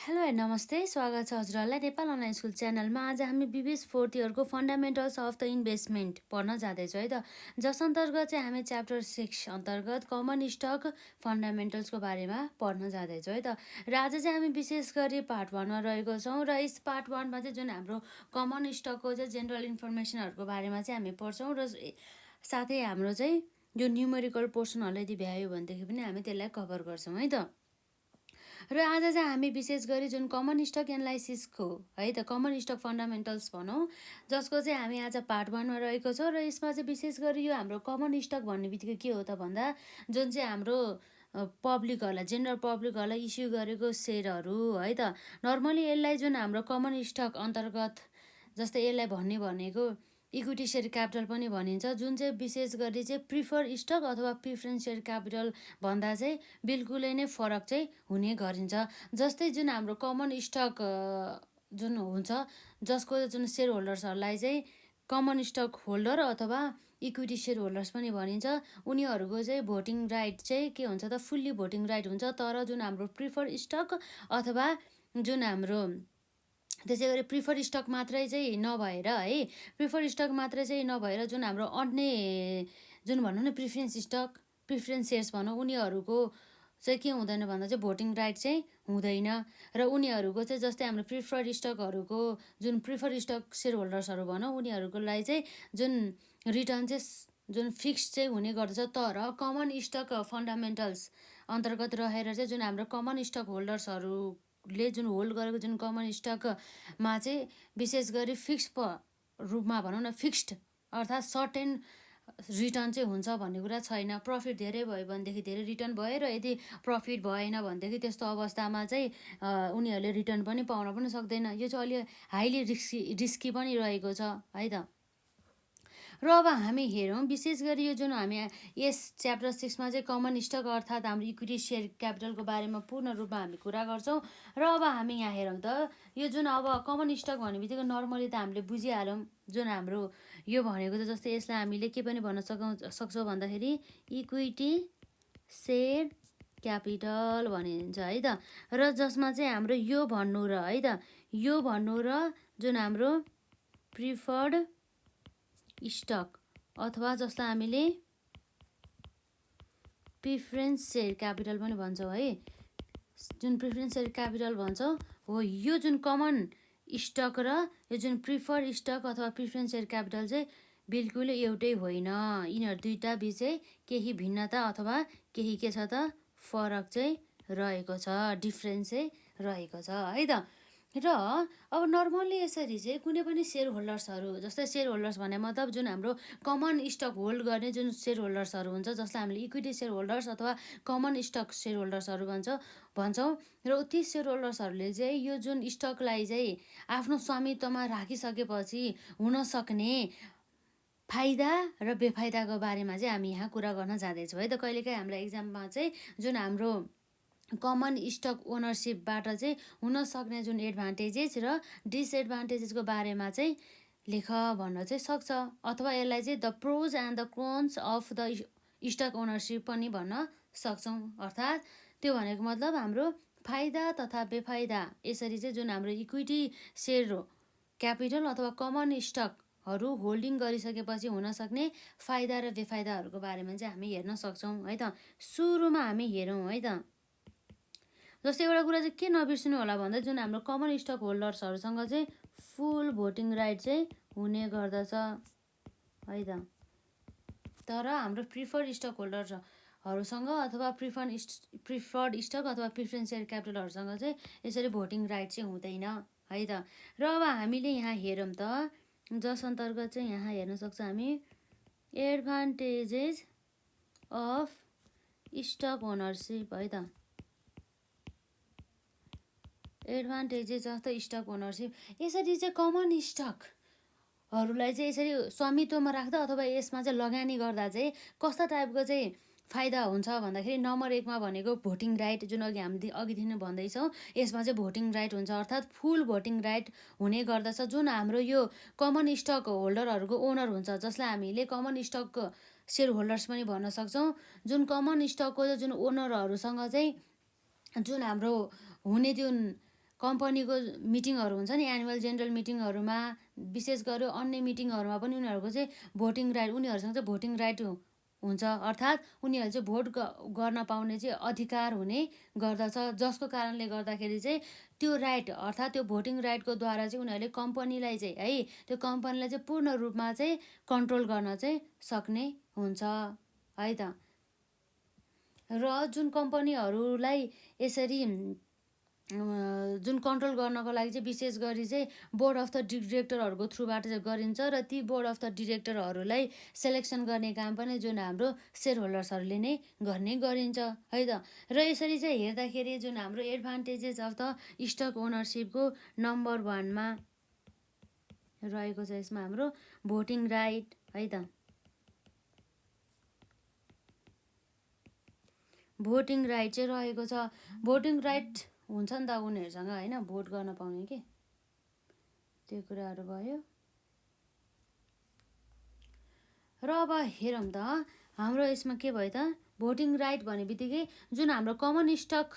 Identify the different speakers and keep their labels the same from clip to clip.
Speaker 1: Hello and नमस्ते, स्वागत छ हजुरहरूलाई नेपाल अनलाइन स्कुल च्यानलमा। आज हामी बिबिएस फोर्थ इयरको फन्डामेन्टल्स अफ द इन्भेस्टमेन्ट पढ्न जाँदैछौँ है त। जस अन्तर्गत चाहिँ हामी च्याप्टर 6 अन्तर्गत कमन स्टक फन्डामेन्टल्सको बारेमा पढ्न जाँदैछौँ है त। र आज चाहिँ हामी विशेष गरी पार्ट 1मा रहेको छौँ र यस पार्ट 1मा चाहिँ जुन हाम्रो कमन स्टकको चाहिँ जेनरल इन्फर्मेसनहरूको बारेमा चाहिँ हामी पढ्छौँ र साथै हाम्रो चाहिँ जो न्युमेरिकल पोर्सनहरूले यदि भ्यायो भनेदेखि पनि हामी त्यसलाई कभर गर्छौँ है त। र आज चाहिँ हामी विशेष गरी जुन कमन स्टक एनालाइसिसको है त कमन स्टक फन्डामेन्टल्स भनौँ, जसको चाहिँ हामी आज पार्ट 1मा रहेको छौँ। र यसमा चाहिँ विशेष गरी यो हाम्रो कमन स्टक भन्ने बित्तिकै के हो त भन्दा जुन चाहिँ हाम्रो पब्लिकहरूलाई जेनरल पब्लिकहरूलाई इस्यु गरेको सेयरहरू है त। नर्मली यसलाई जुन हाम्रो कमन स्टक अन्तर्गत जस्तै यसलाई भनेको इक्विटी सेयर क्यापिटल पनि भनिन्छ, जुन चाहिँ विशेष गरी चाहिँ प्रिफर स्टक अथवा प्रिफरेन्स सेयर क्यापिटल भन्दा चाहिँ बिल्कुलै नै फरक चाहिँ हुने गरिन्छ। जस्तै जुन हाम्रो कमन स्टक जुन हुन्छ, जसको जुन सेयर होल्डर्सहरूलाई चाहिँ कमन स्टक होल्डर अथवा इक्विटी सेयर होल्डर्स पनि भनिन्छ, उनीहरूको चाहिँ भोटिङ राइट चाहिँ के हुन्छ त, फुल्ली भोटिङ राइट हुन्छ। तर जुन हाम्रो प्रिफर स्टक अथवा जुन हाम्रो त्यसै गरी प्रिफर स्टक मात्रै चाहिँ नभएर है, प्रिफर स्टक मात्रै चाहिँ नभएर जुन हाम्रो अन्य जुन भनौँ न प्रिफरेन्स स्टक प्रिफरेन्स सेयर्स भनौँ, उनीहरूको चाहिँ के हुँदैन भन्दा चाहिँ भोटिङ राइट चाहिँ हुँदैन। र उनीहरूको चाहिँ जस्तै हाम्रो प्रिफर्ड स्टकहरूको जुन प्रिफर स्टक सेयर होल्डर्सहरू भनौँ, उनीहरूकोलाई चाहिँ जुन रिटर्न चाहिँ जुन फिक्स चाहिँ हुने गर्दछ। तर कमन स्टक फन्डामेन्टल्स अन्तर्गत रहेर चाहिँ जुन हाम्रो कमन स्टक होल्डर्सहरूले जुन होल्ड गरेको जुन कमन स्टकमा चाहिँ विशेष गरी फिक्स रूपमा भनौँ न, फिक्स्ड अर्थात् सर्टेन रिटर्न चाहिँ हुन्छ भन्ने कुरा छैन। प्रफिट धेरै भयो भनेदेखि धेरै रिटर्न भयो, र यदि प्रफिट भएन भनेदेखि त्यस्तो अवस्थामा चाहिँ उनीहरूले रिटर्न पनि पाउन पनि सक्दैन। यो चाहिँ अलि हाइली रिस्की पनि रहेको छ है त। र अब हामी हेरौँ विशेष गरी यो जुन हामी यस च्याप्टर 6मा चाहिँ कमन स्टक अर्थात् हाम्रो इक्विटी सेयर क्यापिटलको बारेमा पूर्ण रूपमा हामी कुरा गर्छौँ। र अब हामी यहाँ हेरौँ त, यो जुन अब कमन स्टक भन्ने बित्तिकै नर्मली त हामीले बुझिहाल्यौँ जुन हाम्रो यो भनेको त, जस्तै यसलाई हामीले के पनि भन्न सक्छौँ भन्दाखेरि इक्विटी सेयर क्यापिटल भनिन्छ है त। र जसमा चाहिँ हाम्रो यो भन्नु र है त, यो भन्नु र जुन हाम्रो प्रिफर्ड स्टक अथवा जसलाई हामीले प्रिफरेन्स सेयर क्यापिटल पनि भन्छौँ है, जुन प्रिफरेन्स सेयर क्यापिटल भन्छौँ हो, यो जुन कमन स्टक र यो जुन प्रिफर स्टक अथवा प्रिफरेन्स सेयर क्यापिटल चाहिँ बिल्कुलै एउटै होइन। यिनीहरू दुईटा बिच चाहिँ केही भिन्नता अथवा केही के छ त, फरक चाहिँ रहेको छ, डिफ्रेन्स चाहिँ रहेको छ है त। र अब नर्मल्ली यसरी चाहिँ कुनै पनि सेयर होल्डर्सहरू, जस्तै सेयर होल्डर्स भने मतलब जुन हाम्रो कमन स्टक होल्ड गर्ने जुन सेयर होल्डर्सहरू हुन्छ, जसलाई हामीले इक्विटी सेयर होल्डर्स अथवा कमन स्टक सेयर होल्डर्सहरू भन्छौँ। र ती सेयर होल्डर्सहरूले चाहिँ यो जुन स्टकलाई चाहिँ आफ्नो स्वामित्वमा राखिसकेपछि हुनसक्ने फाइदा र बेफाइदाको बारेमा चाहिँ हामी यहाँ कुरा गर्न जाँदैछौँ है त। कहिलेकाहीँ हामीलाई इक्जाममा चाहिँ जुन हाम्रो कमन स्टक ओनरसिपबाट चाहिँ हुनसक्ने जुन एडभान्टेजेस र डिसएडभान्टेजेसको बारेमा चाहिँ लेख भन्न चाहिँ सक्छ, अथवा यसलाई चाहिँ the pros and the cons of the stock ownership पनि भन्न सक्छौँ। अर्थात् त्यो भनेको मतलब हाम्रो फाइदा तथा बेफाइदा, यसरी चाहिँ जुन हाम्रो इक्विटी सेयर क्यापिटल अथवा कमन स्टकहरू होल्डिङ गरिसकेपछि हुनसक्ने फाइदा र बेफाइदाहरूको बारेमा चाहिँ हामी हेर्न सक्छौँ है त। सुरुमा हामी हेरौँ है त, जस्तै एउटा कुरा चाहिँ के नबिर्सिनु होला भन्दा जुन हाम्रो कमन स्टक होल्डर्सहरूसँग चाहिँ फुल भोटिङ राइट चाहिँ हुने गर्दछ है त। तर हाम्रो प्रिफर्ड स्टक होल्डर्सहरूसँग अथवा प्रिफर्ड स्टक अथवा प्रिफरेन्स सेयर क्यापिटलहरूसँग चाहिँ यसरी भोटिङ राइट चाहिँ हुँदैन है त। र अब हामीले यहाँ हेरौँ त, जस अन्तर्गत चाहिँ यहाँ हेर्न सक्छ हामी एडभान्टेजेस अफ स्टक ओनरसिप है त। Advantages of the stock ownership, यसरी चाहिँ कमन स्टकहरूलाई चाहिँ यसरी स्वामित्वमा राख्दा अथवा यसमा चाहिँ लगानी गर्दा चाहिँ कस्ता टाइपको चाहिँ फाइदा हुन्छ भन्दाखेरि, नम्बर 1मा भनेको भोटिङ राइट, जुन हामीले अघिदेखि नै भन्दैछौँ, यसमा चाहिँ भोटिङ राइट हुन्छ अर्थात् फुल भोटिङ राइट हुने गर्दछ। जुन हाम्रो यो कमन स्टक होल्डरहरूको ओनर हुन्छ, जसलाई हामीले कमन स्टक सेयर होल्डर्स पनि भन्न सक्छौँ, जुन कमन स्टकको जुन ओनरहरूसँग चाहिँ जुन हाम्रो हुने जुन कम्पनीको मिटिङहरू हुन्छ नि, एनुअल जेनरल मिटिङहरूमा, विशेष गरी अन्य मिटिङहरूमा पनि उनीहरूको चाहिँ भोटिङ राइट, उनीहरूसँग चाहिँ भोटिङ राइट हुन्छ। अर्थात् उनीहरूले चाहिँ भोट गर्न पाउने चाहिँ अधिकार हुने गर्दछ, जसको कारणले गर्दाखेरि चाहिँ त्यो राइट अर्थात् त्यो भोटिङ राइटको द्वारा चाहिँ उनीहरूले कम्पनीलाई चाहिँ है, त्यो कम्पनीलाई चाहिँ पूर्ण रूपमा चाहिँ कन्ट्रोल गर्न चाहिँ सक्ने हुन्छ है त। र जुन कम्पनीहरूलाई यसरी जुन कन्ट्रोल गर्नको लागि चाहिँ विशेष गरी चाहिँ बोर्ड अफ द डिरेक्टरहरूको थ्रुबाट चाहिँ गरिन्छ, र ती बोर्ड अफ द डिरेक्टरहरूलाई सेलेक्सन गर्ने काम पनि जुन हाम्रो सेयर होल्डर्सहरूले नै गर्ने गरिन्छ है त। र यसरी चाहिँ हेर्दाखेरि जुन हाम्रो एडभान्टेजेस अफ द स्टक ओनरसिपको नम्बर 1मा रहेको छ यसमा हाम्रो भोटिङ राइट है त। भोटिङ राइट चाहिँ रहेको छ। भोटिङ राइट हुन्छ नि त उनीहरूसँग होइन, भोट गर्न पाउने के त्यो कुराहरू भयो। र अब हेरौँ त हाम्रो यसमा के भयो त, भोटिङ राइट भन्ने बित्तिकै जुन हाम्रो कमन स्टक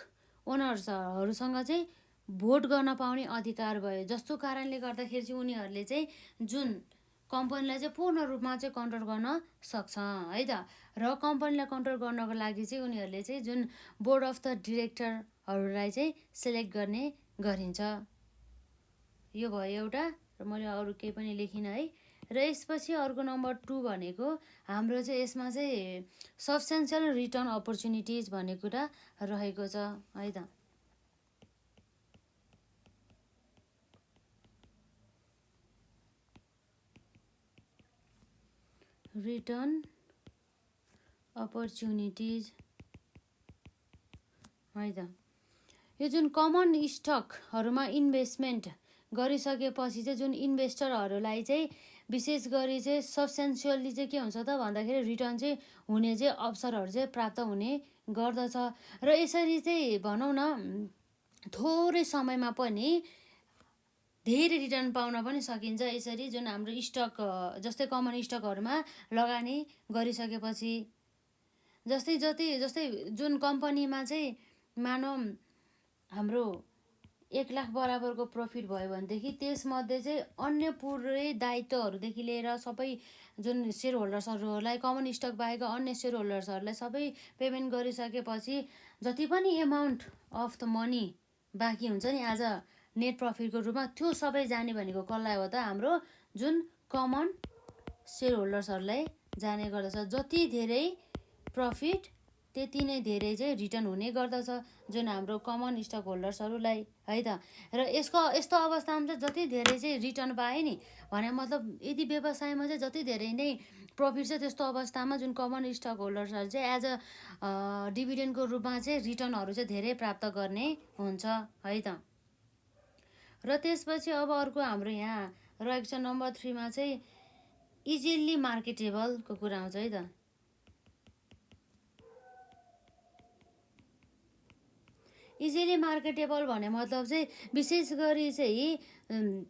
Speaker 1: ओनर्सहरूसँग चाहिँ भोट गर्न पाउने अधिकार भयो, जसको कारणले गर्दाखेरि चाहिँ उनीहरूले चाहिँ जुन कम्पनीलाई चाहिँ पूर्ण रूपमा चाहिँ कन्ट्रोल गर्न सक्छ है त। र कम्पनीलाई कन्ट्रोल गर्नको लागि चाहिँ उनीहरूले चाहिँ जुन बोर्ड अफ द डिरेक्टरहरूलाई चाहिँ सेलेक्ट गर्ने गरिन्छ। यो भयो एउटा, र मैले अरू केही पनि लेखिनँ है। र यसपछि अर्को नम्बर 2 भनेको हाम्रो चाहिँ यसमा चाहिँ सब्सटेन्सियल रिटर्न अपर्च्युनिटिज भन्ने कुरा रहेको छ है त। रिटर्न अपर्च्युनिटिज है त। यो जुन कमन स्टकहरूमा इन्भेस्टमेन्ट गरिसकेपछि चाहिँ जुन इन्भेस्टरहरूलाई चाहिँ विशेष गरी चाहिँ सब्सटेन्सियल्ली चाहिँ के हुन्छ त भन्दाखेरि रिटर्न चाहिँ हुने चाहिँ अवसरहरू चाहिँ प्राप्त हुने गर्दछ। र यसरी चाहिँ भनौँ न थोरै समयमा पनि धेरै रिटर्न पाउन पनि सकिन्छ। यसरी जुन हाम्रो स्टक जस्तै कमन स्टकहरूमा लगानी गरिसकेपछि, जस्तै जुन कम्पनीमा चाहिँ मानौँ हाम्रो 1 लाख बराबरको प्रफिट भयो भनेदेखि त्यसमध्ये चाहिँ अन्य पुरै दायित्वहरूदेखि लिएर सबै जुन सेयर होल्डर्सहरूलाई कमन स्टक बाहेक अन्य सेयर होल्डर्सहरूलाई सबै पेमेन्ट गरिसकेपछि जति पनि एमाउन्ट अफ द मनी बाँकी हुन्छ नि आज नेट प्रफिटको रूपमा, त्यो सबै जाने भनेको कसलाई हो त, हाम्रो जुन कमन सेयर होल्डर्सहरूलाई जाने गर्दछ। जति धेरै प्रफिट त्यति नै धेरै चाहिँ रिटर्न हुने गर्दछ जुन हाम्रो कमन स्टक होल्डर्सहरूलाई है त। र यस्तो अवस्थामा चाहिँ जति धेरै चाहिँ रिटर्न पाए नि भने मतलब यदि व्यवसायमा चाहिँ जति धेरै नै प्रफिट छ, त्यस्तो अवस्थामा जुन कमन स्टक होल्डर्सहरू चाहिँ एज अ डिभिडेन्डको रूपमा चाहिँ रिटर्नहरू चाहिँ धेरै प्राप्त गर्ने हुन्छ है त। र त्यसपछि अब अर्को हाम्रो यहाँ रहेको छ नम्बर 3मा चाहिँ इजिली मार्केटेबलको कुरा आउँछ है त। इजिली मार्केटेबल भन्ने मतलब चाहिँ विशेष गरी चाहिँ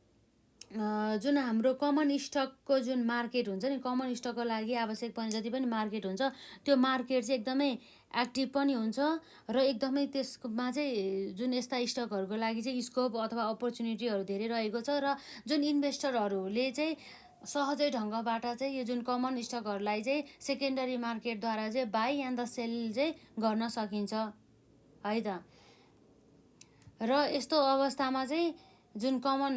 Speaker 1: जुन हाम्रो कमन स्टकको जुन मार्केट हुन्छ नि, कमन स्टकको लागि आवश्यक पर्ने जति पनि मार्केट हुन्छ त्यो मार्केट चाहिँ एकदमै एक्टिभ पनि हुन्छ, र एकदमै त्यसमा चाहिँ जुन यस्ता स्टकहरूको लागि चाहिँ स्कोप अथवा अपर्च्युनिटीहरू धेरै रहेको छ। र जुन इन्भेस्टरहरूले चाहिँ सहजै ढङ्गबाट चाहिँ यो जुन कमन स्टकहरूलाई चाहिँ सेकेन्डरी मार्केटद्वारा चाहिँ बाई एन्ड द सेल चाहिँ गर्न सकिन्छ है त। र यस्तो अवस्थामा चाहिँ जुन कमन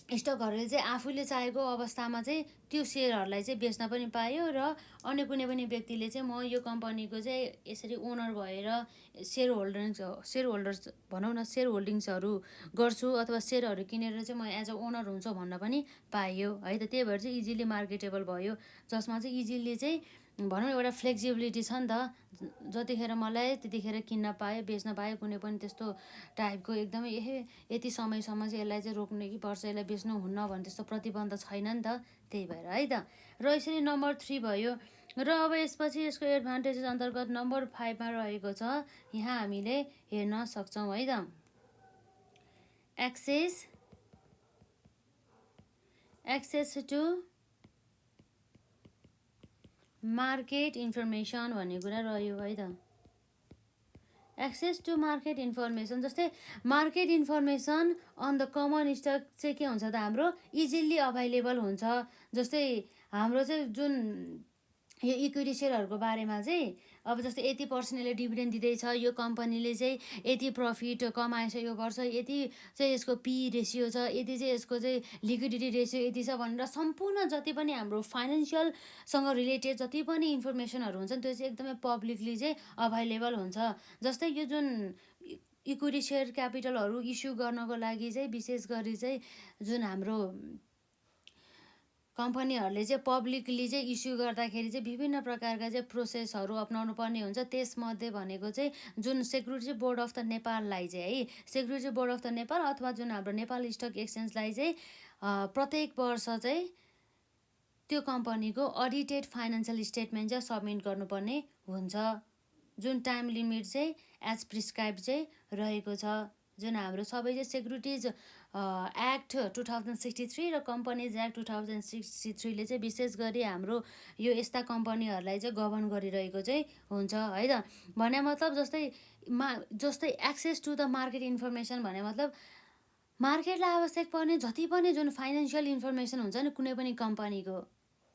Speaker 1: स्टकहरूले चाहिँ आफूले चाहेको अवस्थामा चाहिँ त्यो सेयरहरूलाई चाहिँ बेच्न पनि पायो, र अन्य कुनै पनि व्यक्तिले चाहिँ म यो कम्पनीको चाहिँ यसरी ओनर भएर सेयर होल्डर्स भनौँ न सेयर होल्डिङ्सहरू गर्छु अथवा सेयरहरू किनेर चाहिँ म एज अ ओनर हुन्छु भन्न पनि पायो है त। त्यही भएर चाहिँ इजिली मार्केटेबल भयो, जसमा चाहिँ इजिली चाहिँ भनौँ एउटा फ्लेक्सिबिलिटी छ नि त, जतिखेर मलाई त्यतिखेर किन्न पायो बेच्न पायो, कुनै पनि त्यस्तो टाइपको एकदमै यति समयसम्म चाहिँ यसलाई चाहिँ रोक्ने कि पर्छ यसलाई बेच्नु हुन्न भन्ने त्यस्तो प्रतिबन्ध छैन नि त, त्यही भएर है त। र यसरी नम्बर 3 भयो। र अब यसपछि यसको एडभान्टेजेस अन्तर्गत नम्बर 5मा रहेको छ, यहाँ हामीले हेर्न सक्छौँ है त, एक्सेस टु मार्केट इन्फर्मेसन भन्ने कुरा रह्यो है त। एक्सेस टु मार्केट इन्फर्मेसन, जस्तै market information on the common stock चाहिँ के हुन्छ त हाम्रो इजिली अभाइलेबल हुन्छ। जस्तै हाम्रो चाहिँ जुन यो इक्विटी सेयरहरूको बारेमा चाहिँ अब जस्तै यति पर्सेन्ट यसले डिभिडेन्ड दिँदैछ, यो कम्पनीले चाहिँ यति प्रफिट कमाएछ यो वर्ष, यति चाहिँ यसको पी रेसियो छ, यति चाहिँ यसको चाहिँ लिक्विडिटी रेसियो यति छ भनेर सम्पूर्ण जति पनि हाम्रो फाइनेन्सियलसँग रिलेटेड जति पनि इन्फर्मेसनहरू हुन्छ नि त्यो चाहिँ एकदमै पब्लिकली चाहिँ अभाइलेबल हुन्छ। जस्तै यो जुन इक्विटी सेयर क्यापिटलहरू इस्यु गर्नको लागि चाहिँ विशेष गरी चाहिँ जुन हाम्रो कम्पनीहरूले चाहिँ पब्लिकली चाहिँ इस्यु गर्दाखेरि चाहिँ विभिन्न प्रकारका चाहिँ प्रोसेसहरू अपनाउनु पर्ने हुन्छ। त्यसमध्ये भनेको चाहिँ जुन सेक्युरिटी बोर्ड अफ द नेपाललाई चाहिँ है, security board of the Nepal अथवा जुन हाम्रो नेपाल स्टक एक्सचेन्जलाई चाहिँ प्रत्येक वर्ष चाहिँ त्यो कम्पनीको अडिटेड फाइनेन्सियल स्टेटमेन्ट चाहिँ सबमिट गर्नुपर्ने हुन्छ। जुन टाइम लिमिट चाहिँ एज प्रिस्क्राइब चाहिँ रहेको छ। जुन हाम्रो सबै चाहिँ सेक्युरिटिज एक्ट 2063 र कम्पनीज एक्ट 2063ले चाहिँ विशेष गरी हाम्रो यो यस्ता कम्पनीहरूलाई चाहिँ गभर्न गरिरहेको चाहिँ हुन्छ है त। भने मतलब जस्तै access to the market information भने मतलब मार्केटलाई आवश्यक पर्ने जति पनि जुन फाइनेन्सियल इन्फर्मेसन हुन्छ नि कुनै पनि कम्पनीको,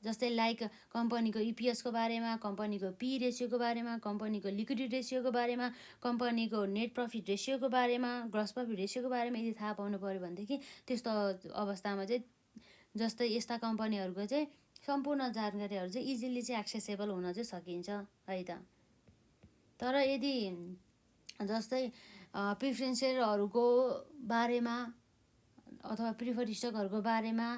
Speaker 1: जस्तै लाइक कम्पनीको इपिएसको बारेमा, कम्पनीको पी रेसियोको बारेमा, कम्पनीको लिक्विडिटी रेसियोको बारेमा, कम्पनीको नेट प्रफिट रेसियोको बारेमा, ग्रस प्रफिट रेसियोको बारेमा यदि थाहा पाउनु पऱ्यो भनेदेखि त्यस्तो अवस्थामा चाहिँ जस्तै यस्ता कम्पनीहरूको चाहिँ सम्पूर्ण जानकारीहरू चाहिँ इजिली चाहिँ एक्सेसेबल हुन चाहिँ सकिन्छ है त। तर यदि जस्तै प्रिफरेन्स सेयरहरूको बारेमा अथवा प्रिफर्ड स्टकहरूको बारेमा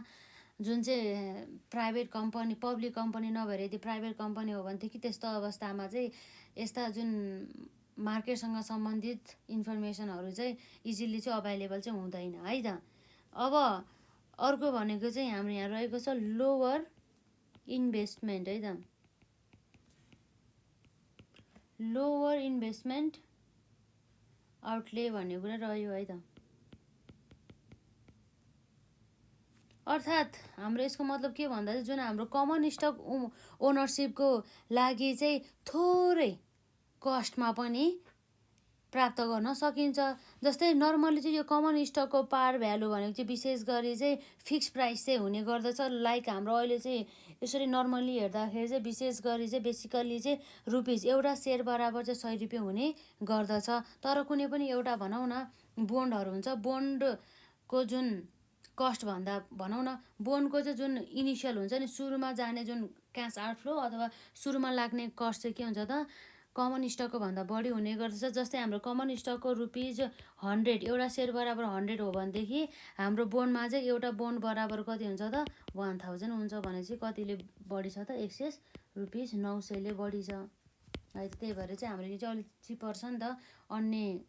Speaker 1: जुन चाहिँ प्राइभेट कम्पनी पब्लिक कम्पनी नभएर यदि प्राइभेट कम्पनी हो भनेदेखि त्यस्तो अवस्थामा चाहिँ यस्ता जुन मार्केटसँग सम्बन्धित इन्फर्मेसनहरू चाहिँ इजिली चाहिँ अभाइलेबल चाहिँ हुँदैन है त। अब अर्को भनेको चाहिँ हाम्रो यहाँ रहेको छ लोवर इन्भेस्टमेन्ट है त। लोवर इन्भेस्टमेन्ट आउटले भन्ने कुरा रह्यो है त। अर्थात् हाम्रो यसको मतलब के भन्दा चाहिँ जुन हाम्रो कमन स्टक ओनरसिपको लागि चाहिँ थोरै कस्टमा पनि प्राप्त गर्न सकिन्छ। जस्तै नर्मली चाहिँ यो कमन स्टकको पार भ्यालु भनेको चाहिँ विशेष गरी चाहिँ फिक्स प्राइस चाहिँ हुने गर्दछ। लाइक हाम्रो अहिले चाहिँ यसरी नर्मली हेर्दाखेरि चाहिँ विशेष गरी चाहिँ बेसिकल्ली चाहिँ रुपिस एउटा सेयर बराबर चाहिँ 100 रुपियाँ हुने गर्दछ। तर कुनै पनि एउटा भनौँ न बोन्डहरू हुन्छ, बोन्डको जुन कस्ट भन्दा भनौँ न बोन्डको चाहिँ जुन इनिसियल हुन्छ नि सुरुमा जाने जुन क्यास आउटफ्लो अथवा सुरुमा लाग्ने कस्ट चाहिँ के हुन्छ त कमन स्टकको भन्दा बढी हुने गर्दछ। जस्तै हाम्रो कमन स्टकको रुपिस 100 एउटा सेयर बराबर 100 हो भनेदेखि हाम्रो बोन्डमा चाहिँ एउटा बोन्ड बराबर कति हुन्छ त 1000 हुन्छ भने चाहिँ कतिले बढी छ त एक्सेस रुपिस 900ले बढी छ है। त्यही भएर चाहिँ हाम्रो यो चाहिँ अलिक चिपर छ नि त अन्य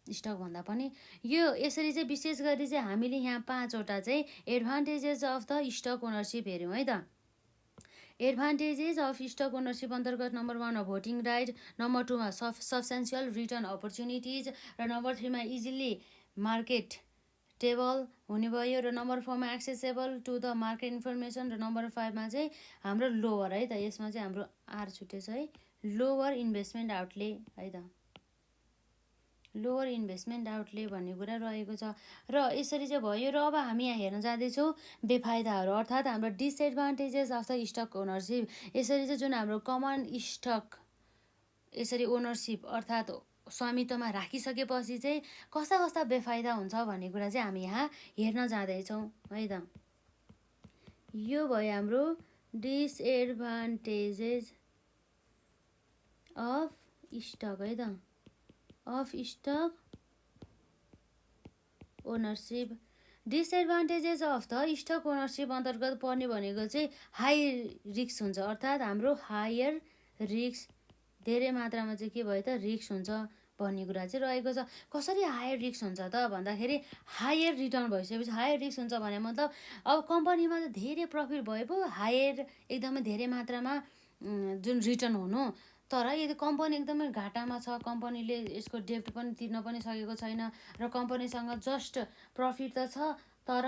Speaker 1: स्टक भन्दा पनि। यो यसरी चाहिँ विशेष गरी चाहिँ हामीले यहाँ 5वटा चाहिँ advantages of the stock ownership हेऱ्यौँ है त। एडभान्टेजेस अफ स्टक ओनरसिप अन्तर्गत नम्बर 1 भोटिङ राइट, नम्बर 2मा सब्सटेन्सियल रिटर्न अपर्च्युनिटिज र नम्बर 3मा इजिली मार्केट टेबल हुने भयो र नम्बर 4मा accessible to the market information र नम्बर 5मा चाहिँ हाम्रो लोवर है त। यसमा चाहिँ हाम्रो आर छुटेछ है, लोवर इन्भेस्टमेन्ट आउटले है त। लोवर इन्भेस्टमेन्ट आउटले भन्ने कुरा रहेको छ र यसरी चाहिँ भयो। र अब हामी यहाँ हेर्न जाँदैछौँ बेफाइदाहरू अर्थात् हाम्रो disadvantages of the stock ownership. यसरी चाहिँ जुन हाम्रो कमन स्टक यसरी ओनरसिप अर्थात् स्वामित्वमा राखिसकेपछि चाहिँ कस्ता कस्ता बेफाइदा हुन्छ भन्ने कुरा चाहिँ हामी यहाँ हेर्न जाँदैछौँ है त। यो भयो हाम्रो डिसएडभान्टेजेस अफ स्टक है त, of stock ownership. Disadvantages of the stock ownership अन्तर्गत पर्ने भनेको चाहिँ हाई रिस्क हुन्छ अर्थात् हाम्रो हायर रिस्क धेरै मात्रामा चाहिँ के भयो त रिस्क हुन्छ भन्ने कुरा चाहिँ रहेको छ। कसरी हायर रिस्क हुन्छ त भन्दाखेरि हायर रिटर्न भइसकेपछि हायर रिस्क हुन्छ भने मतलब अब कम्पनीमा चाहिँ धेरै प्रफिट भए पो हायर एकदमै धेरै मात्रामा जुन रिटर्न हुनु। तर यदि कम्पनी एकदमै घाटामा छ, कम्पनीले यसको डेब्ट पनि तिर्न पनि सकेको छैन र कम्पनीसँग जस्ट प्रफिट त छ तर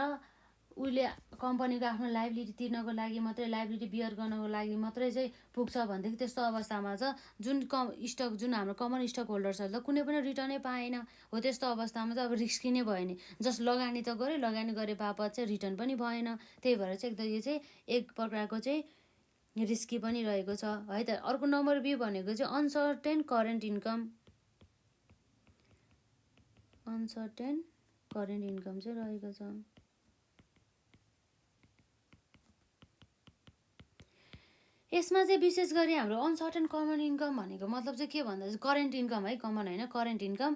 Speaker 1: उसले कम्पनीको आफ्नो लाइबिलिटी तिर्नको लागि मात्रै, लाइबिलिटी बियर गर्नको लागि मात्रै चाहिँ पुग्छ भनेदेखि त्यस्तो अवस्थामा चाहिँ जुन स्टक जुन हाम्रो कमन स्टक होल्डर्सहरूले त कुनै पनि रिटर्नै पाएन हो। त्यस्तो अवस्थामा चाहिँ अब रिस्की नै भयो नि, जस्ट लगानी त गऱ्यो, लगानी गरे बापत चाहिँ रिटर्न पनि भएन। त्यही भएर चाहिँ एकदम यो चाहिँ एक प्रकारको चाहिँ रिस्की पनि रहेको छ है त। अर्को नम्बर बी भनेको चाहिँ uncertain current income. Uncertain current income चाहिँ रहेको छ। यसमा चाहिँ विशेष गरी हाम्रो अनसर्टेन कमन इन्कम भनेको मतलब चाहिँ के भन्दा चाहिँ करेन्ट इन्कम है, कमन होइन, करेन्ट इन्कम।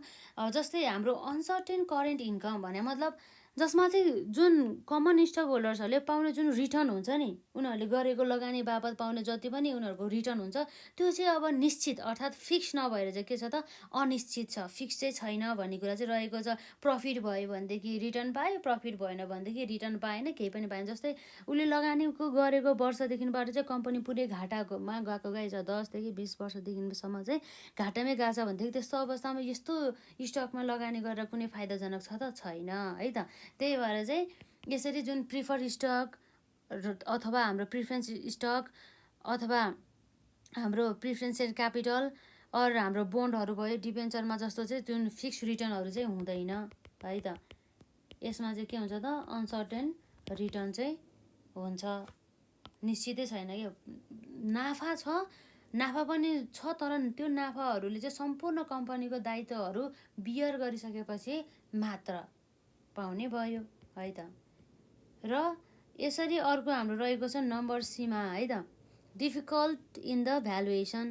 Speaker 1: जस्तै हाम्रो अनसर्टेन करेन्ट इन्कम भने मतलब जसमा चाहिँ जुन कमन स्टक होल्डर्सहरूले पाउने जुन रिटर्न हुन्छ नि, उनीहरूले गरेको लगानी बापत पाउने जति पनि उनीहरूको रिटर्न हुन्छ त्यो चाहिँ अब निश्चित अर्थात् फिक्स नभएर चाहिँ के छ त अनिश्चित छ, फिक्स चाहिँ छैन भन्ने कुरा चाहिँ रहेको छ। प्रफिट भयो भनेदेखि रिटर्न पायो, प्रफिट भएन भनेदेखि रिटर्न पाएन, केही पनि पाएन। जस्तै उसले लगानीको गरेको वर्षदेखिबाट चाहिँ कम्पनी पुरै घाटामा गएको गएछ, 10 देखि 20 वर्षदेखिसम्म चाहिँ घाटामै गएको छ भनेदेखि त्यस्तो अवस्थामा यस्तो स्टकमा लगानी गरेर कुनै फाइदाजनक छ त छैन है त। त्यही भएर चाहिँ यसरी जुन प्रिफर स्टक अथवा हाम्रो प्रिफरेन्स स्टक अथवा हाम्रो प्रिफरेन्सियल क्यापिटल अरू हाम्रो बोन्डहरू भयो, डिबेन्चरमा जस्तो चाहिँ जुन फिक्स रिटर्नहरू चाहिँ हुँदैन है त। यसमा चाहिँ के हुन्छ त अनसर्टेन रिटर्न चाहिँ हुन्छ, निश्चितै छैन कि। नाफा छ, नाफा पनि छ, तर त्यो नाफाहरूले चाहिँ सम्पूर्ण कम्पनीको दायित्वहरू बियर गरिसकेपछि मात्र पाउने भयो है त। र यसरी अर्को हाम्रो रहेको छ नम्बर सीमा है त, difficult in the valuation.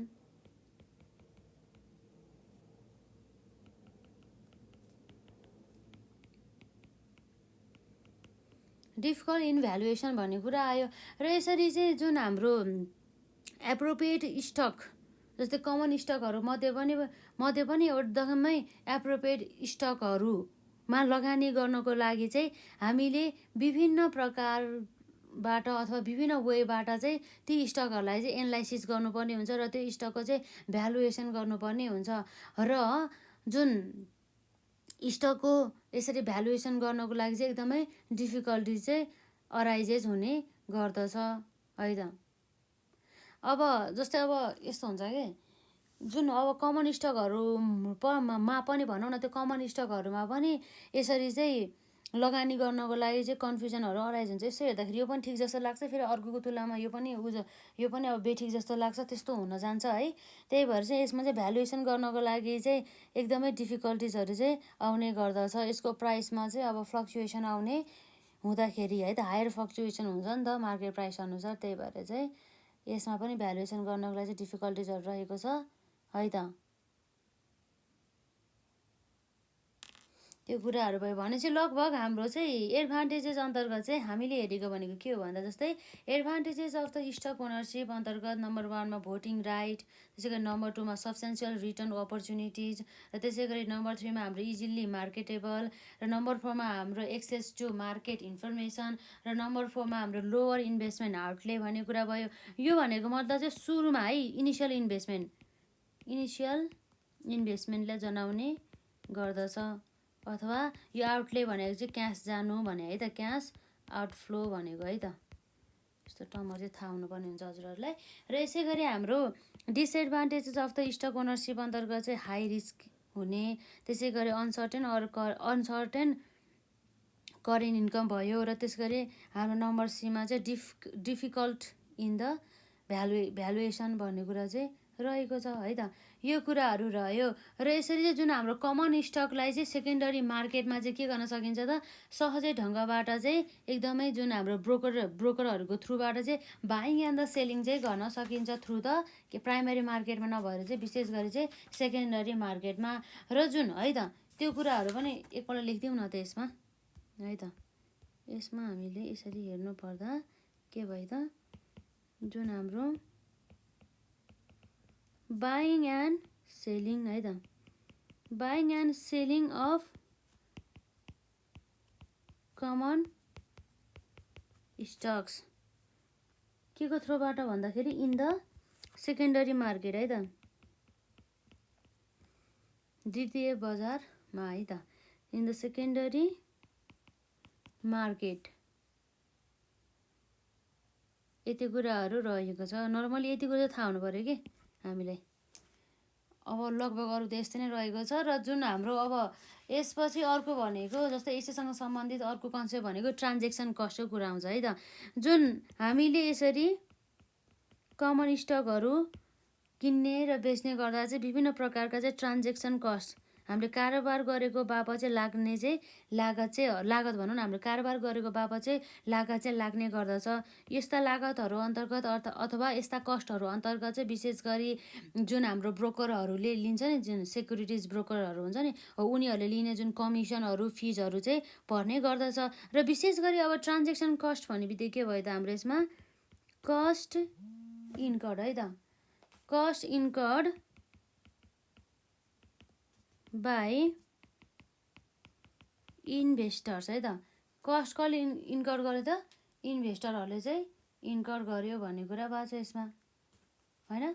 Speaker 1: Difficult in valuation भन्ने कुरा आयो। र यसरी चाहिँ जुन हाम्रो एप्रोप्रिएट स्टक जस्तै कमन स्टकहरू मध्ये पनि एकदमै एप्रोप्रिएट स्टकहरूमा लगानी गर्नको लागि चाहिँ हामीले विभिन्न प्रकारबाट अथवा विभिन्न वेबाट चाहिँ ती स्टकहरूलाई चाहिँ एनालाइसिस गर्नुपर्ने हुन्छ र त्यो स्टकको चाहिँ भ्यालुएसन गर्नुपर्ने हुन्छ। र जुन स्टकको यसरी भ्यालुएसन गर्नको लागि चाहिँ एकदमै डिफिकल्टी चाहिँ अराइजेस हुने गर्दछ है त। अब जस्तै अब यस्तो हुन्छ कि जुन अब कमन स्टकहरूमा पनि भनौँ न, त्यो कमन स्टकहरूमा पनि यसरी चाहिँ लगानी गर्नको लागि चाहिँ कन्फ्युजनहरू अराइज हुन्छ। यसो हेर्दाखेरि यो पनि ठिक जस्तो लाग्छ, फेरि अर्कोको तुलनामा यो पनि अब बेठिक जस्तो लाग्छ, त्यस्तो हुन जान्छ है। त्यही भएर चाहिँ यसमा चाहिँ भ्यालुएसन गर्नको लागि चाहिँ एकदमै डिफिकल्टिजहरू चाहिँ आउने गर्दछ। यसको प्राइसमा चाहिँ अब फ्लक्चुएसन आउने हुँदाखेरि है त, हायर फ्लक्चुएसन हुन्छ नि त मार्केट प्राइस अनुसार। त्यही भएर चाहिँ यसमा पनि भ्यालुएसन गर्नको लागि चाहिँ डिफिकल्टिजहरू रहेको छ है त। त्यो कुराहरू भयो भने चाहिँ लगभग हाम्रो चाहिँ एडभान्टेजेस अन्तर्गत चाहिँ हामीले हेरेको भनेको के हो भन्दा जस्तै advantages of the stock ownership अन्तर्गत नम्बर 1मा भोटिङ राइट, त्यसै गरी नम्बर 2मा सब्सटेन्सियल रिटर्न अपर्च्युनिटिज, र त्यसै गरी नम्बर 3मा हाम्रो इजिली मार्केटेबल, र नम्बर 4मा हाम्रो एक्सेस टु मार्केट इन्फर्मेसन, र नम्बर 4मा हाम्रो लोवर इन्भेस्टमेन्ट आउटले भन्ने कुरा भयो। यो भनेको मतलब चाहिँ सुरुमा है इनिसियल इन्भेस्टमेन्टलाई जनाउने गर्दछ, अथवा यो आउटले भनेको चाहिँ क्यास जानु भने है त, क्यास आउटफ्लो भनेको है त। यस्तो टर्महरू चाहिँ थाहा हुनुपर्ने हुन्छ हजुरहरूलाई। र यसै गरी हाम्रो disadvantages of the stock ownership अन्तर्गत चाहिँ हाई रिस्क हुने, त्यसै गरी अनसर्टेन करेन्ट इन्कम भयो, र त्यस गरी हाम्रो नम्बर सीमा चाहिँ डिफिकल्ट इन द भ्यालुएसन भन्ने कुरा चाहिँ रहेको छ है त। यो कुराहरू रह्यो। र यसरी चाहिँ जुन हाम्रो कमन स्टकलाई चाहिँ सेकेन्डरी मार्केटमा चाहिँ के गर्न सकिन्छ त, सहजै ढङ्गबाट चाहिँ एकदमै जुन हाम्रो ब्रोकरहरूको थ्रुबाट चाहिँ बाइङ एन्ड द सेलिङ चाहिँ गर्न सकिन्छ थ्रु द प्राइमेरी मार्केटमा नभएर चाहिँ विशेष गरी चाहिँ सेकेन्डरी मार्केटमा। र जुन है त त्यो कुराहरू पनि एकपल्ट लेखिदिउँ न त यसमा है त। यसमा हामीले यसरी हेर्नु पर्दा के भयो त, जुन हाम्रो बाइङ एन्ड सेलिङ है त, buying and selling of common stocks के को थ्रुबाट भन्दाखेरि इन द सेकेन्डरी मार्केट है त, द्वितीय बजारमा है त, इन द सेकेन्डरी मार्केट यति कुराहरू रहेको छ। नर्मली यति कुरा थाहा हुनु पऱ्यो कि हामीलाई। अब लगभग अरू त यस्तै नै रहेको छ। र जुन हाम्रो अब यसपछि अर्को भनेको जस्तै यसैसँग सम्बन्धित अर्को कन्सेप्ट भनेको ट्रान्जेक्सन कस्टको कुरा आउँछ है त। जुन हामीले यसरी कमन स्टकहरू किन्ने र बेच्ने गर्दा चाहिँ विभिन्न प्रकारका चाहिँ ट्रान्जेक्सन कस्ट हामीले कारोबार गरेको बापत चाहिँ लाग्ने चाहिँ लागत भनौँ न, हामीले कारोबार गरेको बापत चाहिँ लागत चाहिँ लाग्ने गर्दछ। यस्ता लागतहरू अन्तर्गत अथवा यस्ता कस्टहरू अन्तर्गत चाहिँ विशेष गरी जुन हाम्रो ब्रोकरहरूले लिन्छ नि, जुन सेक्युरिटिज ब्रोकरहरू हुन्छ नि, उनीहरूले लिने जुन कमिसनहरू फिजहरू चाहिँ पर्ने गर्दछ। र विशेष गरी अब ट्रान्जेक्सन कस्ट भन्ने बित्तिकै के भयो त हाम्रो यसमा कस्ट इन्कर्ड है त। कस्ट इन्कर्ड बाई इन्भेस्टर्स है त। कस्ट कसले इन्कर्ड गर्यो त? इन्भेस्टरहरूले चाहिँ इन्कर्ड गर्यो भन्ने कुरा भएको छ यसमा, होइन?